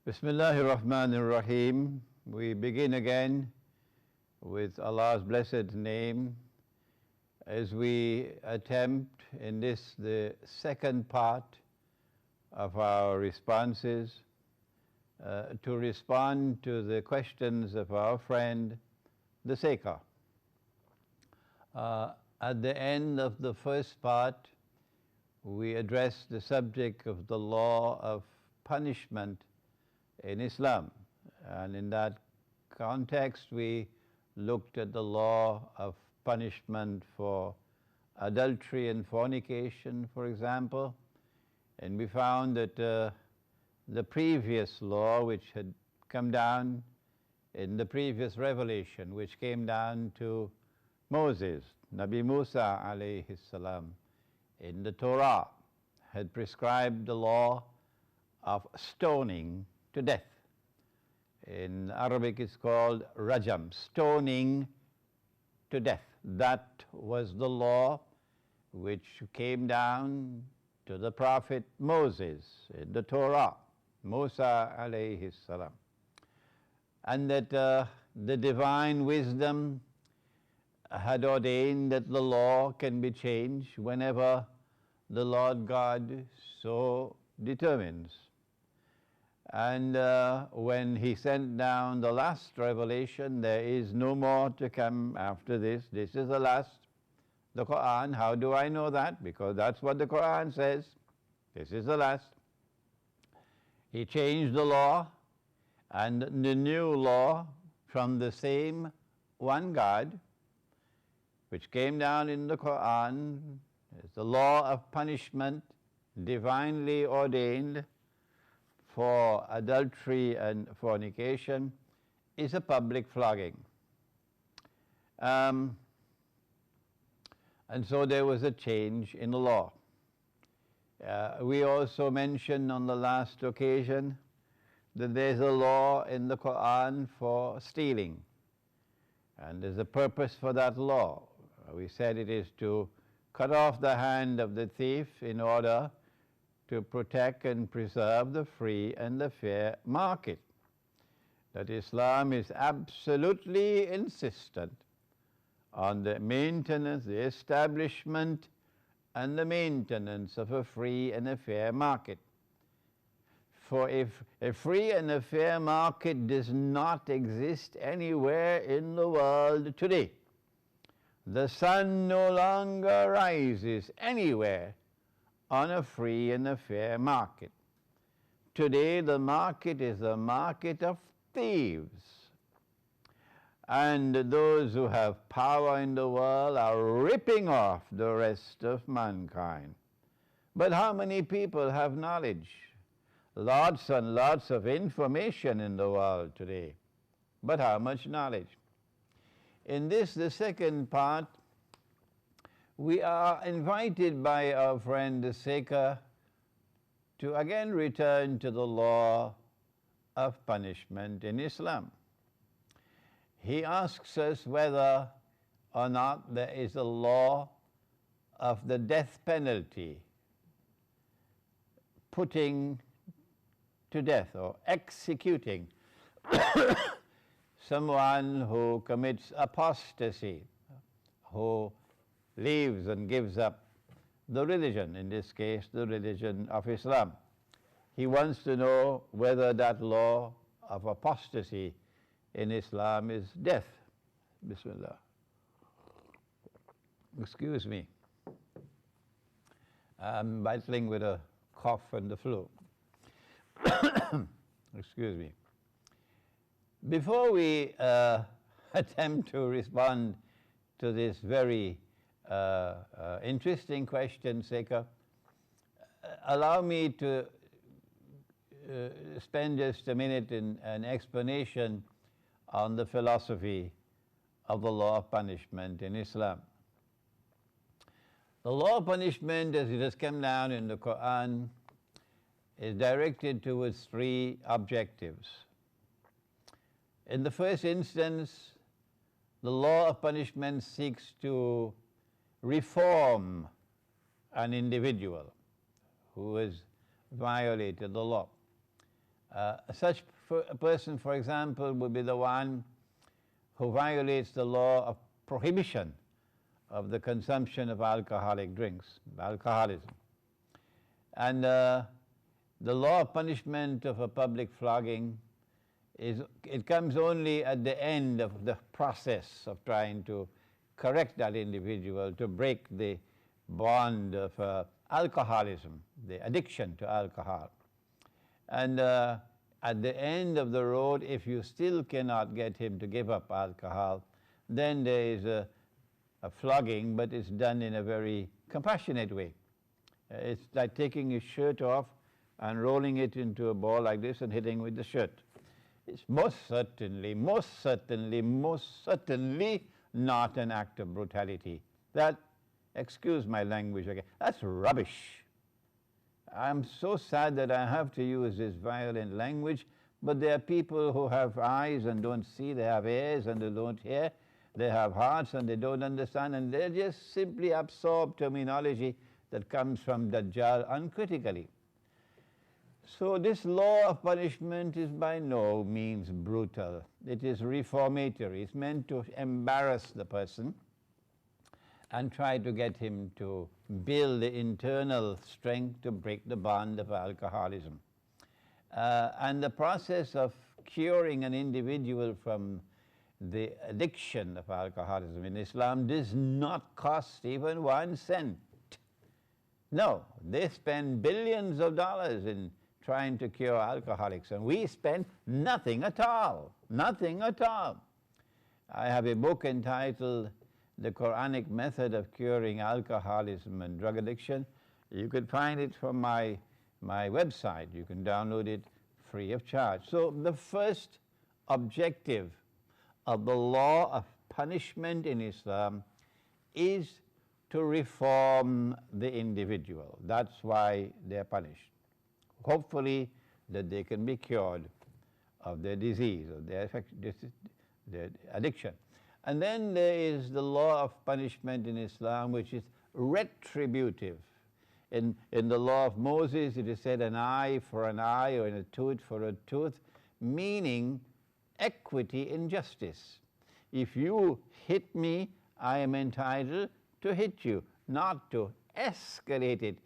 Bismillahirrahmanirrahim. We begin again with Allah's blessed name as we attempt in this, the second part of our responses, to respond to the questions of our friend, the Seeker. At the end of the first part, we addressed the subject of the law of punishment in Islam, and in that context we looked at the law of punishment for adultery and fornication, for example, and we found that the previous law, which had come down in the previous revelation, which came down to Moses, Nabi Musa alayhi salam, in the Torah, had prescribed the law of stoning to death. In Arabic it's called rajam, stoning to death. That was the law which came down to the prophet Moses in the Torah, Musa alayhi salam. And that the divine wisdom had ordained that the law can be changed whenever the Lord God so determines. And when he sent down the last revelation, there is no more to come after this. This is the last, the Quran. How do I know that? Because that's what the Quran says. This is the last. He changed the law, and the new law from the same one God, which came down in the Quran, is the law of punishment, divinely ordained for adultery and fornication, is a public flogging. And so there was a change in the law. We also mentioned on the last occasion that there's a law in the Quran for stealing, and there's a purpose for that law. We said it is to cut off the hand of the thief in order to protect and preserve the free and the fair market. That Islam is absolutely insistent on the maintenance, the establishment and the maintenance of a free and a fair market. For if a free and a fair market does not exist anywhere in the world today, the sun no longer rises anywhere on a free and a fair market. Today the market is a market of thieves, and those who have power in the world are ripping off the rest of mankind. But how many people have knowledge? Lots and lots of information in the world today, but how much knowledge? In this, the second part, we are invited by our friend the Seeker to again return to the law of punishment in Islam. He asks us whether or not there is a law of the death penalty, putting to death or executing someone who commits apostasy, who leaves and gives up the religion, in this case the religion of Islam. He wants to know whether that law of apostasy in Islam is death. Bismillah. Excuse me. I'm battling with a cough and the flu. Excuse me. Before we attempt to respond to this very interesting question, Seeker, allow me to spend just a minute in an explanation on the philosophy of the law of punishment in Islam. The law of punishment, as it has come down in the Quran, is directed towards three objectives. In the first instance, the law of punishment seeks to reform an individual who has violated the law. Such a person, for example, would be the one who violates the law of prohibition of the consumption of alcoholic drinks, alcoholism. And the law of punishment of a public flogging it comes only at the end of the process of trying to correct that individual, to break the bond of alcoholism, the addiction to alcohol. And at the end of the road, if you still cannot get him to give up alcohol, then there is a flogging, but it's done in a very compassionate way. It's like taking his shirt off and rolling it into a ball like this and hitting with the shirt. It's most certainly not an act of brutality. That, excuse my language again, that's rubbish. I'm so sad that I have to use this violent language, but there are people who have eyes and don't see, they have ears and they don't hear, they have hearts and they don't understand, and they just simply absorb terminology that comes from Dajjal uncritically. So this law of punishment is by no means brutal. It is reformatory. It's meant to embarrass the person and try to get him to build the internal strength to break the bond of alcoholism. And the process of curing an individual from the addiction of alcoholism in Islam does not cost even 1 cent. No, they spend billions of dollars in trying to cure alcoholics, and we spend nothing at all, nothing at all. I have a book entitled The Quranic Method of Curing Alcoholism and Drug Addiction. You could find it from my website. You can download it free of charge. So the first objective of the law of punishment in Islam is to reform the individual. That's why they're punished. Hopefully that they can be cured of their disease, of their addiction. And then there is the law of punishment in Islam, which is retributive. In the law of Moses, it is said an eye for an eye or a tooth for a tooth, meaning equity in justice. If you hit me, I am entitled to hit you, not to escalate it.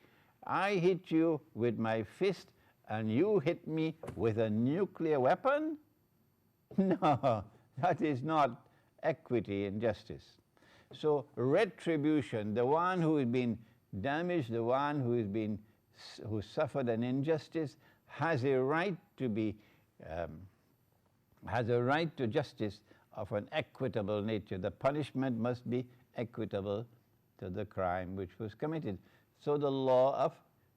I hit you with my fist and you hit me with a nuclear weapon? No, that is not equity and justice. So retribution, the one who has been damaged, the one who suffered an injustice, has a right to justice of an equitable nature. The punishment must be equitable to the crime which was committed. So the law of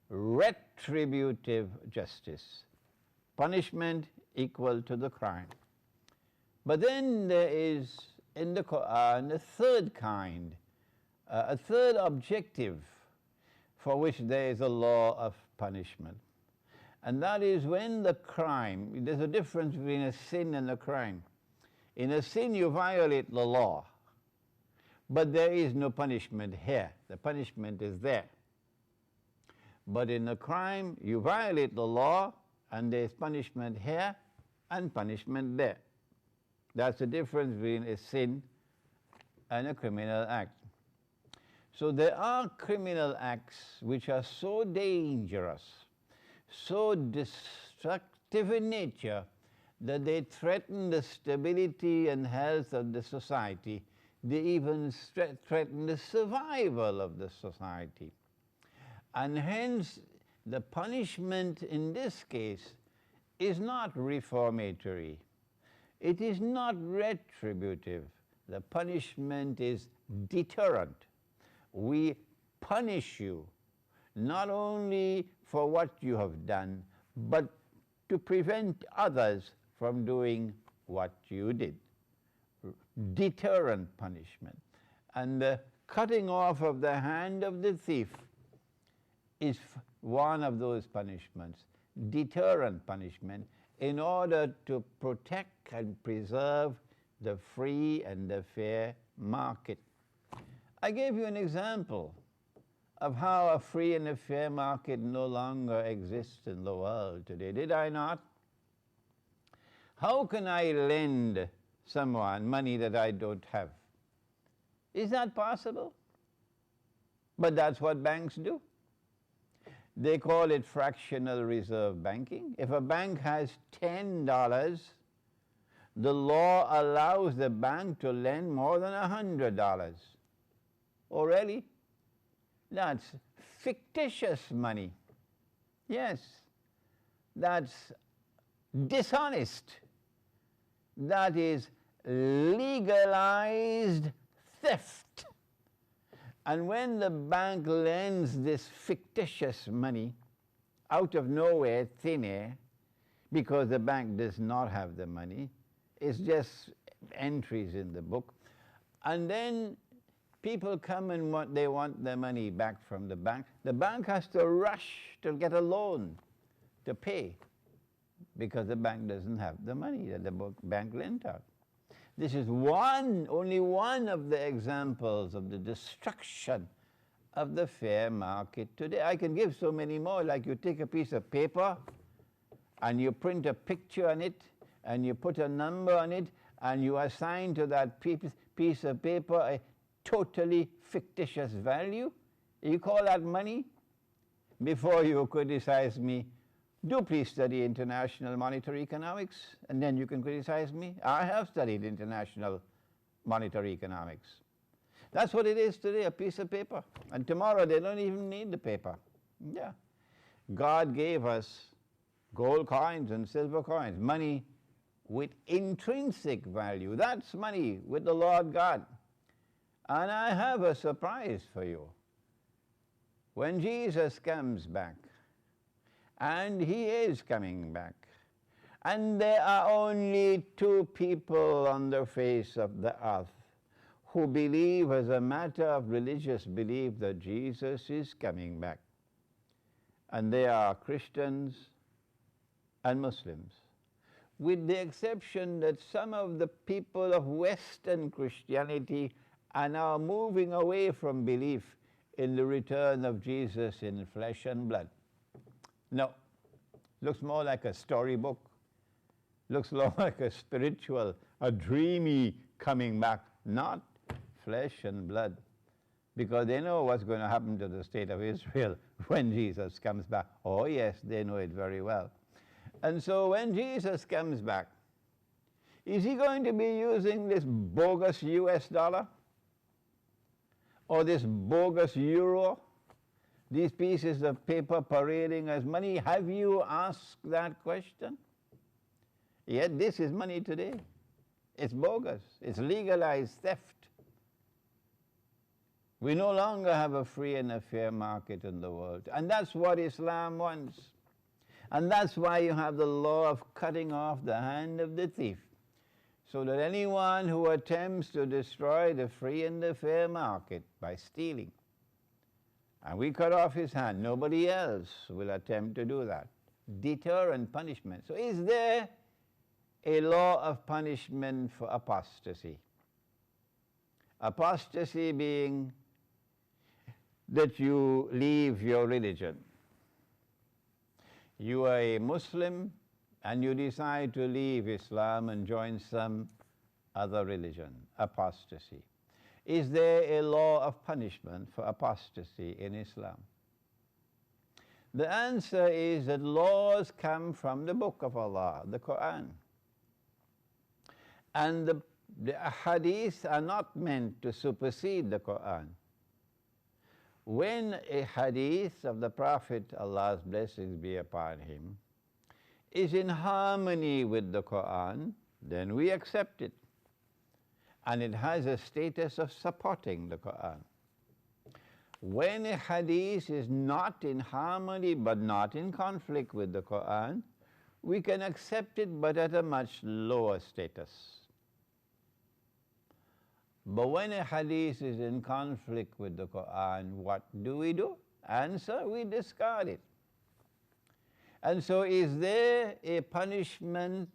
retributive justice, punishment equal to the crime. But then there is in the Quran a third kind, a third objective for which there is a law of punishment. And that is when the crime, there's a difference between a sin and a crime. In a sin you violate the law, but there is no punishment here. The punishment is there. But in a crime, you violate the law, and there is punishment here and punishment there. That's the difference between a sin and a criminal act. So there are criminal acts which are so dangerous, so destructive in nature, that they threaten the stability and health of the society. They even threaten the survival of the society. And hence, the punishment in this case is not reformatory. It is not retributive. The punishment is deterrent. We punish you not only for what you have done, but to prevent others from doing what you did. Deterrent punishment. And the cutting off of the hand of the thief is one of those punishments, deterrent punishment, in order to protect and preserve the free and the fair market. I gave you an example of how a free and a fair market no longer exists in the world today, did I not? How can I lend someone money that I don't have? Is that possible? But that's what banks do. They call it fractional reserve banking. If a bank has $10, the law allows the bank to lend more than $100. Oh, really? That's fictitious money. Yes, that's dishonest. That is legalized theft. And when the bank lends this fictitious money out of nowhere, thin air, because the bank does not have the money, it's just entries in the book, and then people come and they want their money back from the bank has to rush to get a loan to pay, because the bank doesn't have the money that the bank lent out. This is only one of the examples of the destruction of the fair market today. I can give so many more. Like, you take a piece of paper and you print a picture on it and you put a number on it and you assign to that piece of paper a totally fictitious value. You call that money? Before you criticize me, do please study international monetary economics, and then you can criticize me. I have studied international monetary economics. That's what it is today, a piece of paper. And tomorrow they don't even need the paper. Yeah. God gave us gold coins and silver coins, money with intrinsic value. That's money with the Lord God. And I have a surprise for you. When Jesus comes back, and he is coming back, and there are only two people on the face of the earth who believe, as a matter of religious belief, that Jesus is coming back. And they are Christians and Muslims, with the exception that some of the people of Western Christianity are now moving away from belief in the return of Jesus in flesh and blood. No, looks more like a storybook, looks more like a spiritual, a dreamy coming back, not flesh and blood, because they know what's going to happen to the state of Israel when Jesus comes back. Oh yes, they know it very well. And so when Jesus comes back, is he going to be using this bogus US dollar? Or this bogus euro? These pieces of paper parading as money? Have you asked that question? Yet this is money today. It's bogus. It's legalized theft. We no longer have a free and a fair market in the world. And that's what Islam wants. And that's why you have the law of cutting off the hand of the thief, so that anyone who attempts to destroy the free and the fair market by stealing, and we cut off his hand, nobody else will attempt to do that. Deter and punishment. So is there a law of punishment for apostasy? Apostasy being that you leave your religion. You are a Muslim and you decide to leave Islam and join some other religion. Apostasy. Is there a law of punishment for apostasy in Islam? The answer is that laws come from the book of Allah, the Quran. And the hadiths are not meant to supersede the Quran. When a hadith of the Prophet, Allah's blessings be upon him, is in harmony with the Quran, then we accept it. And it has a status of supporting the Quran. When a hadith is not in harmony but not in conflict with the Quran, we can accept it but at a much lower status. But when a hadith is in conflict with the Quran, what do? Answer, we discard it. And so is there a punishment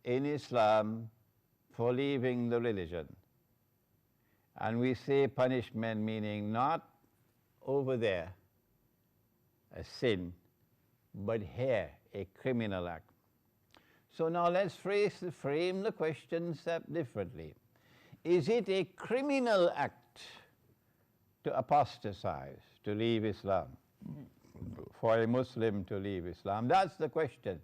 in Islam for leaving the religion? And we say punishment meaning not over there, a sin, but here, a criminal act. So now let's frame the question step differently. Is it a criminal act to apostatize, to leave Islam, for a Muslim to leave Islam? That's the question.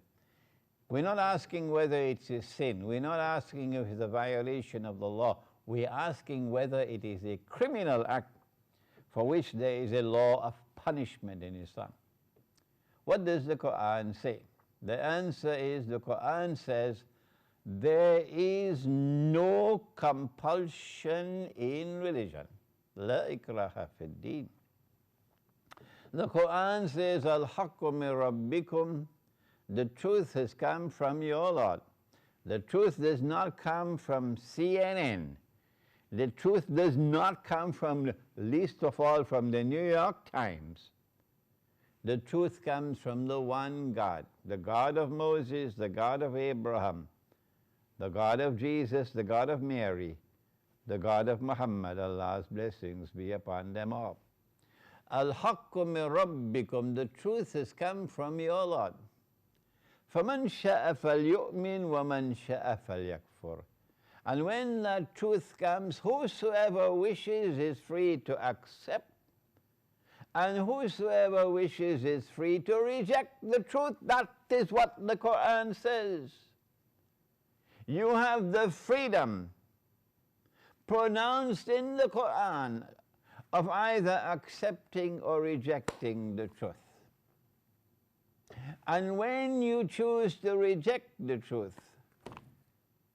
We're not asking whether it's a sin. We're not asking if it's a violation of the law. We're asking whether it is a criminal act for which there is a law of punishment in Islam. What does the Quran say? The answer is, the Quran says, there is no compulsion in religion. La ikraha fi din. The Quran says, al-haqqu min rabbikum, the truth has come from your Lord. The truth does not come from CNN. The truth does not come from, least of all, from the New York Times. The truth comes from the one God, the God of Moses, the God of Abraham, the God of Jesus, the God of Mary, the God of Muhammad, Allah's blessings be upon them all. Al-haqqu min rabbikum, the truth has come from your Lord. فَمَنْ شَاءَ فَلْيُؤْمِنْ وَمَنْ شَاءَ فَلْيَكْفُرْ. And when that truth comes, whosoever wishes is free to accept, and whosoever wishes is free to reject the truth. That is what the Quran says. You have the freedom pronounced in the Quran of either accepting or rejecting the truth. And when you choose to reject the truth,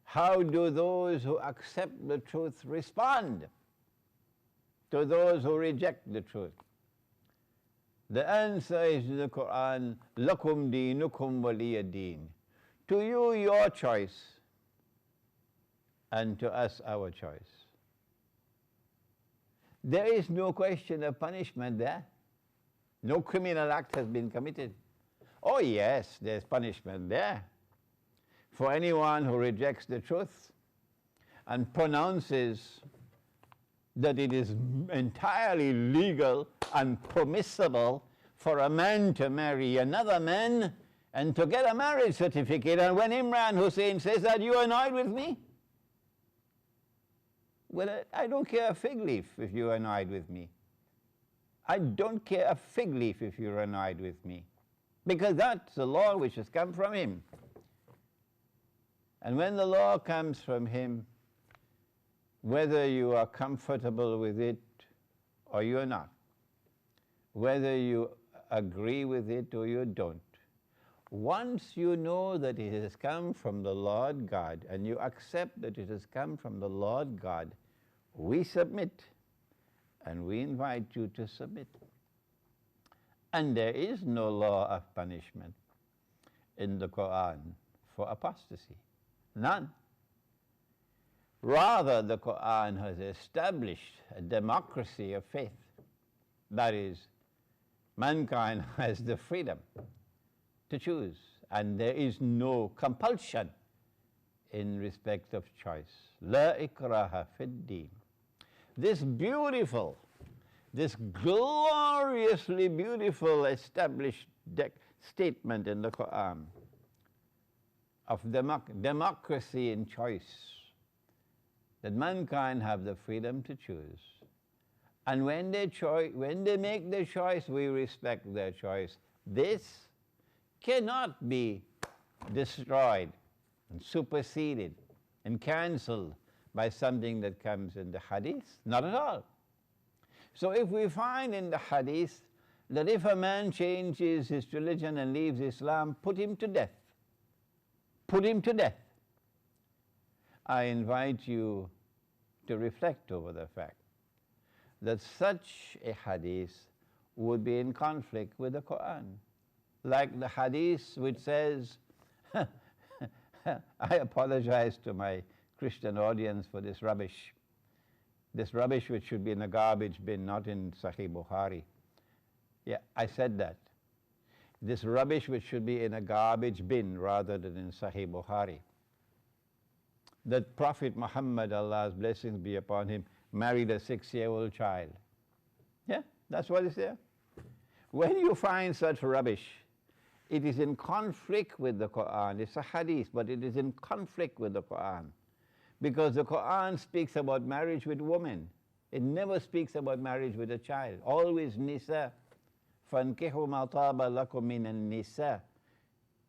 how do those who accept the truth respond to those who reject the truth? The answer is in the Quran, lakum dinukum waliya din. To you, your choice, and to us, our choice. There is no question of punishment there. No criminal act has been committed. Oh yes, there's punishment there for anyone who rejects the truth and pronounces that it is entirely legal and permissible for a man to marry another man and to get a marriage certificate. And when Imran Hosein says that, you are annoyed with me? Well, I don't care a fig leaf if you're annoyed with me. I don't care a fig leaf if you're annoyed with me, because that's the law which has come from him. And when the law comes from him, whether you are comfortable with it or you're not, whether you agree with it or you don't, once you know that it has come from the Lord God and you accept that it has come from the Lord God, we submit, and we invite you to submit. And there is no law of punishment in the Quran for apostasy. None. Rather, the Quran has established a democracy of faith. That is, mankind has the freedom to choose, and there is no compulsion in respect of choice. La ikraha fid din. This beautiful, this gloriously beautiful established statement in the Quran of democracy in choice, that mankind have the freedom to choose. And when they make their choice, we respect their choice. This cannot be destroyed and superseded and cancelled by something that comes in the hadith. Not at all. So if we find in the hadith that if a man changes his religion and leaves Islam, put him to death. Put him to death. I invite you to reflect over the fact that such a hadith would be in conflict with the Quran. Like the hadith which says, I apologize to my Christian audience for this rubbish which should be in a garbage bin, not in Sahih Bukhari. Yeah, I said that. This rubbish which should be in a garbage bin rather than in Sahih Bukhari. That Prophet Muhammad, Allah's blessings be upon him, married a 6-year-old child. Yeah, that's what is there. When you find such rubbish It is in conflict with the Quran. It's a hadith, but it is in conflict with the Quran. Because the Quran speaks about marriage with women. It never speaks about marriage with a child. Always nisa. فَانْكِحُوا مَا طَابَ لَكُم مِّنَ النِّسَاءِ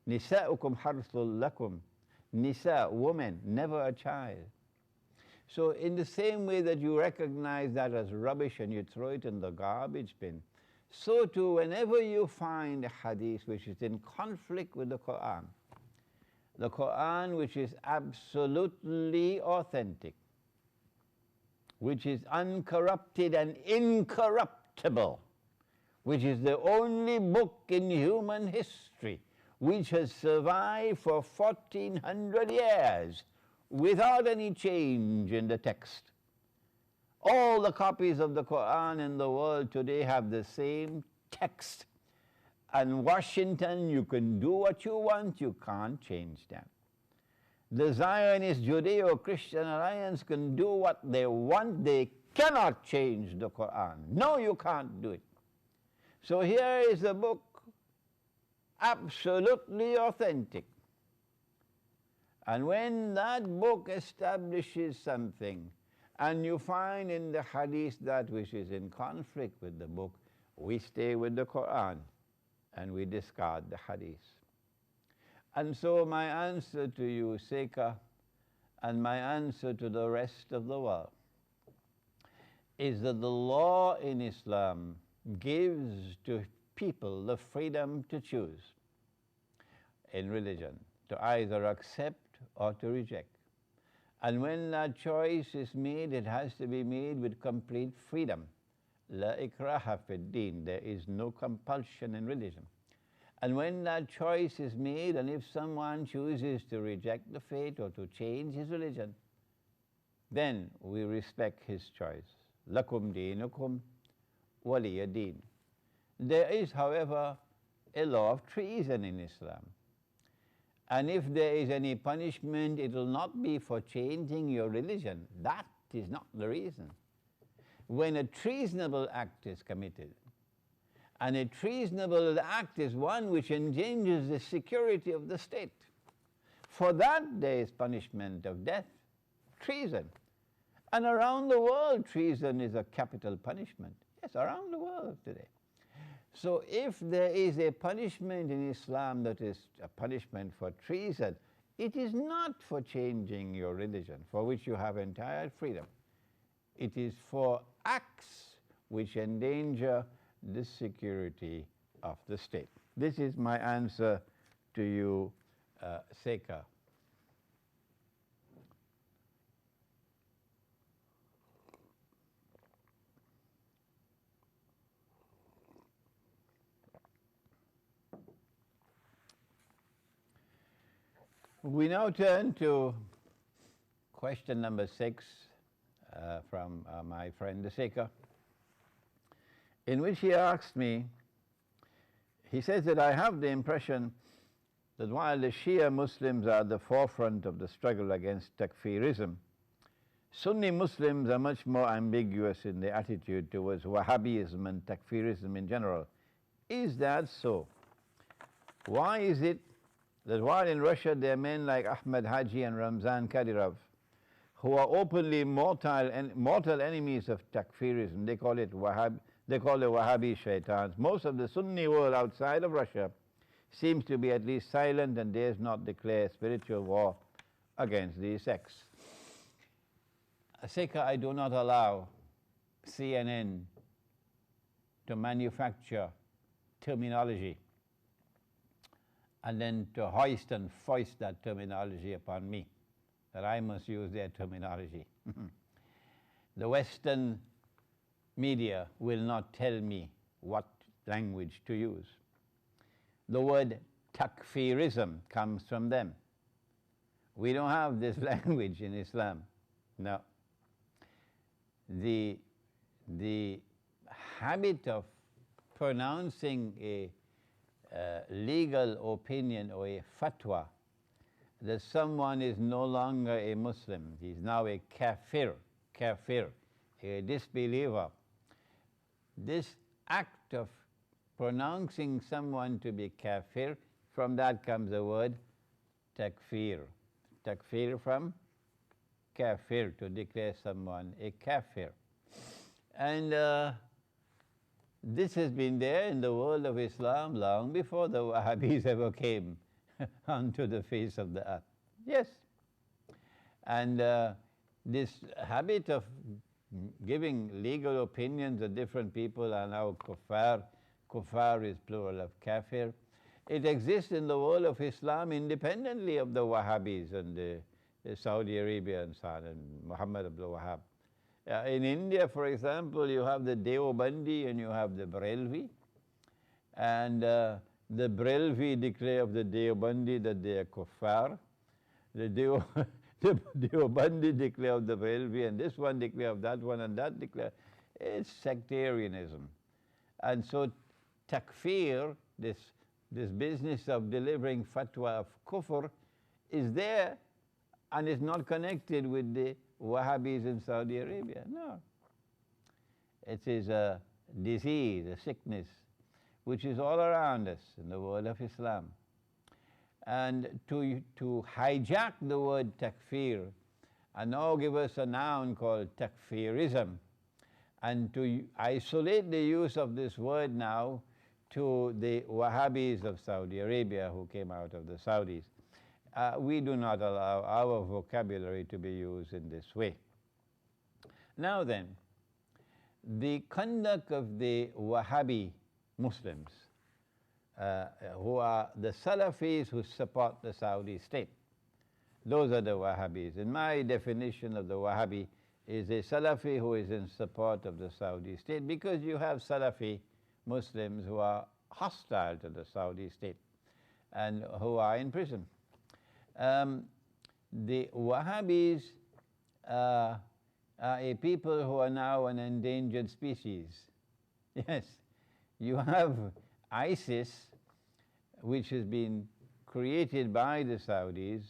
نِسَاؤُكُمْ حَرْثٌ لَكُمْ. Nisa, woman, never a child. So in the same way that you recognize that as rubbish and you throw it in the garbage bin, so too whenever you find a hadith which is in conflict with the Quran which is absolutely authentic, which is uncorrupted and incorruptible, which is the only book in human history which has survived for 1400 years without any change in the text. All the copies of the Quran in the world today have the same text. And Washington, you can do what you want, you can't change that. The Zionist Judeo-Christian Alliance can do what they want, they cannot change the Quran. No, you can't do it. So here is a book absolutely authentic. And when that book establishes something, and you find in the hadith that which is in conflict with the book, we stay with the Quran and we discard the hadith. And so my answer to you, Seika, and my answer to the rest of the world, is that the law in Islam gives to people the freedom to choose in religion, to either accept or to reject. And when that choice is made, it has to be made with complete freedom. La ikraha fid din, there is no compulsion in religion. And when that choice is made, and if someone chooses to reject the faith or to change his religion, then we respect his choice. Lakum dinukum waliya din. There is, however, a law of treason in Islam. And if there is any punishment, it will not be for changing your religion. That is not the reason. When a treasonable act is committed, and a treasonable act is one which endangers the security of the state, for that there is punishment of death, treason. And around the world, treason is a capital punishment. Yes, around the world today. So if there is a punishment in Islam that is a punishment for treason, it is not for changing your religion, for which you have entire freedom. It is for acts which endanger the security of the state. This is my answer to you, Seika. We now turn to question number 6 from my friend Seika, in which he asked me, he says that I have the impression that while the Shia Muslims are at the forefront of the struggle against takfirism, Sunni Muslims are much more ambiguous in their attitude towards Wahhabism and takfirism in general. Is that so? Why is it that while in Russia there are men like Ahmad Haji and Ramzan Kadyrov who are openly mortal enemies of takfirism, they call it Wahhabi shaitans, most of the Sunni world outside of Russia seems to be at least silent and dares not declare spiritual war against these sects. Seika, I do not allow CNN to manufacture terminology and then to hoist and foist that terminology upon me, that I must use their terminology. The Western media will not tell me what language to use. The word takfirism comes from them. We don't have this language in Islam. No. The habit of pronouncing a legal opinion or a fatwa that someone is no longer a Muslim, he's now a kafir, a disbeliever. This act of pronouncing someone to be kafir From that comes the word takfir. Takfir from kafir, to declare someone a kafir. And this has been there in the world of Islam long before the Wahhabis ever came onto the face of the earth. Yes. And this habit of giving legal opinions of different people are now kuffar. Kuffar is plural of kafir. It exists in the world of Islam independently of the Wahhabis and the Saudi Arabia and so on, and Muhammad Abdul Wahhab. In India, for example, you have the Deobandi and you have the Barelvi. And the Barelvi declare of the Deobandi that they are kuffar. The Deobandi declare of the Barelvi, and this one declare of that one, and that declare. It's sectarianism. And so takfir, this business of delivering fatwa of kufr, is there and is not connected with the Wahhabis in Saudi Arabia. No. It is a disease, a sickness, which is all around us in the world of Islam. And to hijack the word takfir and now give us a noun called takfirism, and to isolate the use of this word now to the Wahhabis of Saudi Arabia who came out of the Saudis. We do not allow our vocabulary to be used in this way. Now then, the conduct of the Wahhabi Muslims, who are the Salafis who support the Saudi state, those are the Wahhabis. In my definition of the Wahhabi is a Salafi who is in support of the Saudi state, because you have Salafi Muslims who are hostile to the Saudi state and who are in prison. The Wahhabis are a people who are now an endangered species. Yes, you have ISIS, which has been created by the Saudis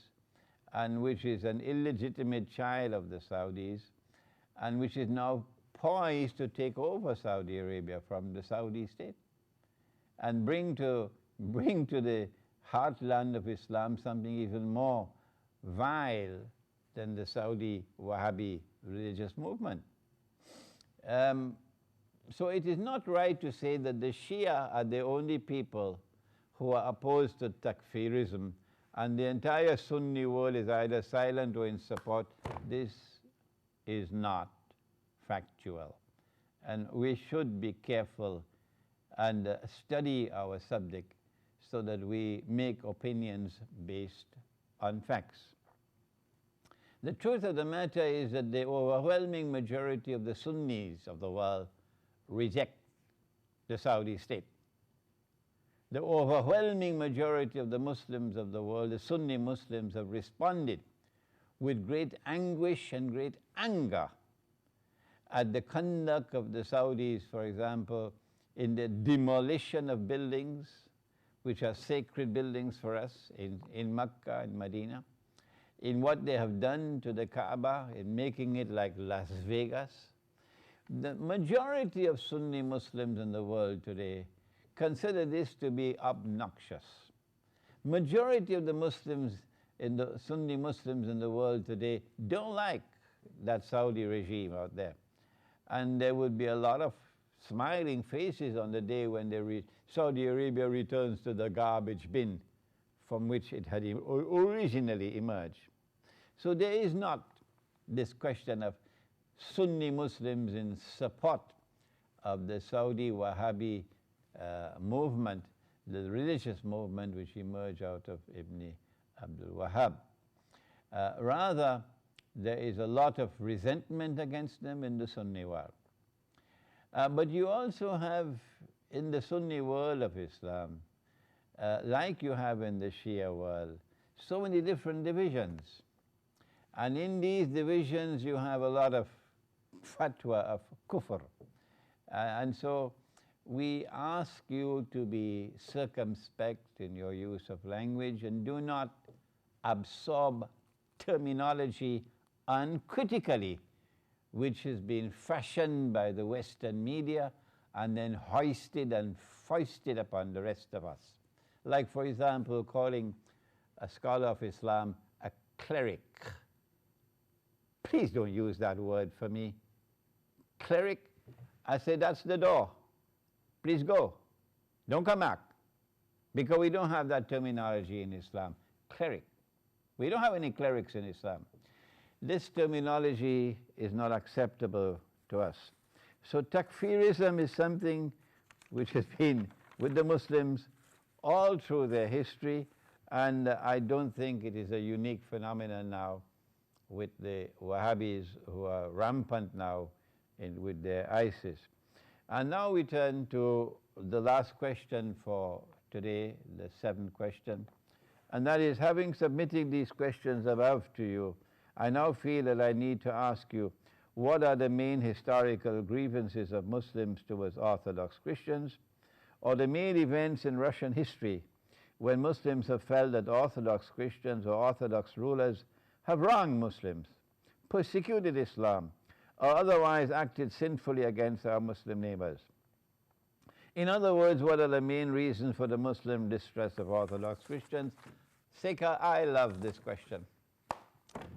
and which is an illegitimate child of the Saudis and which is now poised to take over Saudi Arabia from the Saudi state and bring to the heartland of Islam something even more vile than the Saudi Wahhabi religious movement. So it is not right to say that the Shia are the only people who are opposed to takfirism and the entire Sunni world is either silent or in support. This is not factual. And we should be careful and study our subject so that we make opinions based on facts. The truth of the matter is that the overwhelming majority of the Sunnis of the world reject the Saudi state. The overwhelming majority of the Muslims of the world, the Sunni Muslims, have responded with great anguish and great anger at the conduct of the Saudis, for example, in the demolition of buildings, which are sacred buildings for us in Mecca and Medina, in what they have done to the Kaaba, in making it like Las Vegas. The majority of Sunni Muslims in the world today consider this to be obnoxious. Majority of the Muslims, Sunni Muslims in the world today don't like that Saudi regime out there. And there would be a lot of smiling faces on the day when Saudi Arabia returns to the garbage bin from which it had originally emerged. So there is not this question of Sunni Muslims in support of the Saudi Wahhabi movement, the religious movement which emerged out of Ibn Abdul Wahhab. Rather, there is a lot of resentment against them in the Sunni world. But you also have in the Sunni world of Islam, like you have in the Shia world, so many different divisions. And in these divisions you have a lot of fatwa of kufr. And so we ask you to be circumspect in your use of language and do not absorb terminology uncritically, which has been fashioned by the Western media and then hoisted and foisted upon the rest of us. Like, for example, calling a scholar of Islam a cleric. Please don't use that word for me. Cleric, I say that's the door. Please go. Don't come back. Because we don't have that terminology in Islam. Cleric. We don't have any clerics in Islam. This terminology is not acceptable to us. So takfirism is something which has been with the Muslims all through their history, and I don't think it is a unique phenomenon now with the Wahhabis who are rampant now with their ISIS. And now we turn to the last question for today, the seventh question, and that is, having submitted these questions above to you, I now feel that I need to ask you, what are the main historical grievances of Muslims towards Orthodox Christians, or the main events in Russian history when Muslims have felt that Orthodox Christians or Orthodox rulers have wronged Muslims, persecuted Islam, or otherwise acted sinfully against our Muslim neighbors? In other words, what are the main reasons for the Muslim distress of Orthodox Christians? Sekha, I love this question.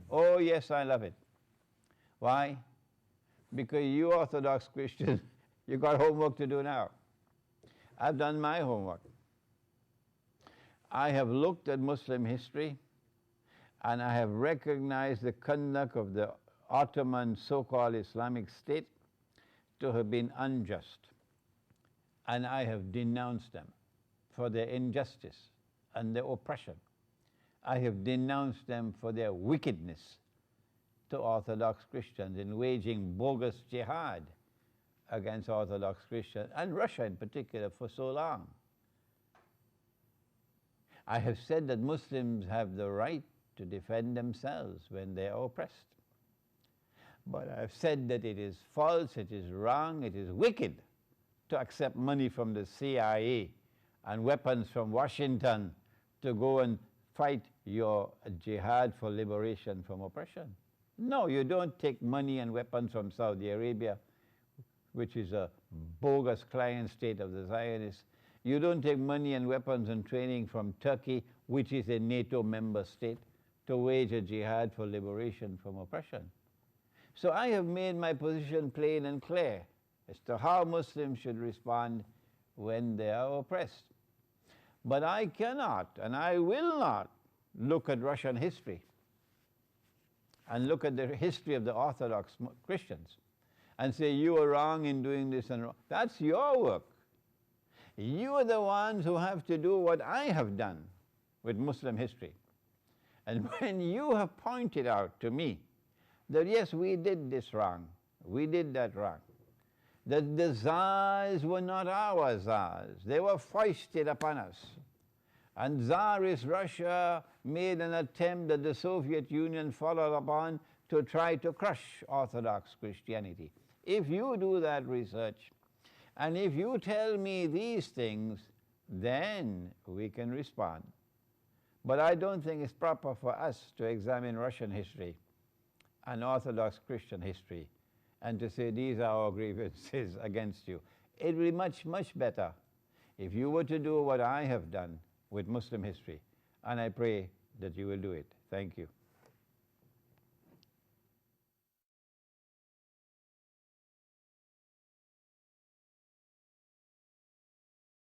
Oh yes, I love it. Why? Because you Orthodox Christians, you got homework to do now. I've done my homework. I have looked at Muslim history, and I have recognized the conduct of the Ottoman so-called Islamic State to have been unjust. And I have denounced them for their injustice and their oppression. I have denounced them for their wickedness to Orthodox Christians in waging bogus jihad against Orthodox Christians, and Russia in particular, for so long. I have said that Muslims have the right to defend themselves when they are oppressed. But I have said that it is false, it is wrong, it is wicked to accept money from the CIA and weapons from Washington to go and fight your jihad for liberation from oppression. No, you don't take money and weapons from Saudi Arabia, which is a bogus client state of the Zionists. You don't take money and weapons and training from Turkey, which is a NATO member state, to wage a jihad for liberation from oppression. So I have made my position plain and clear as to how Muslims should respond when they are oppressed. But I cannot and I will not look at Russian history and look at the history of the Orthodox Christians and say, you are wrong in doing this and wrong. That's your work. You are the ones who have to do what I have done with Muslim history. And when you have pointed out to me that yes, we did this wrong, we did that wrong, that the Tsars were not our Tsars, they were foisted upon us. And Tsarist Russia made an attempt that the Soviet Union followed upon to try to crush Orthodox Christianity. If you do that research, and if you tell me these things, then we can respond. But I don't think it's proper for us to examine Russian history and Orthodox Christian history and to say these are our grievances against you. It would be much, much better if you were to do what I have done with Muslim history, and I pray that you will do it. Thank you.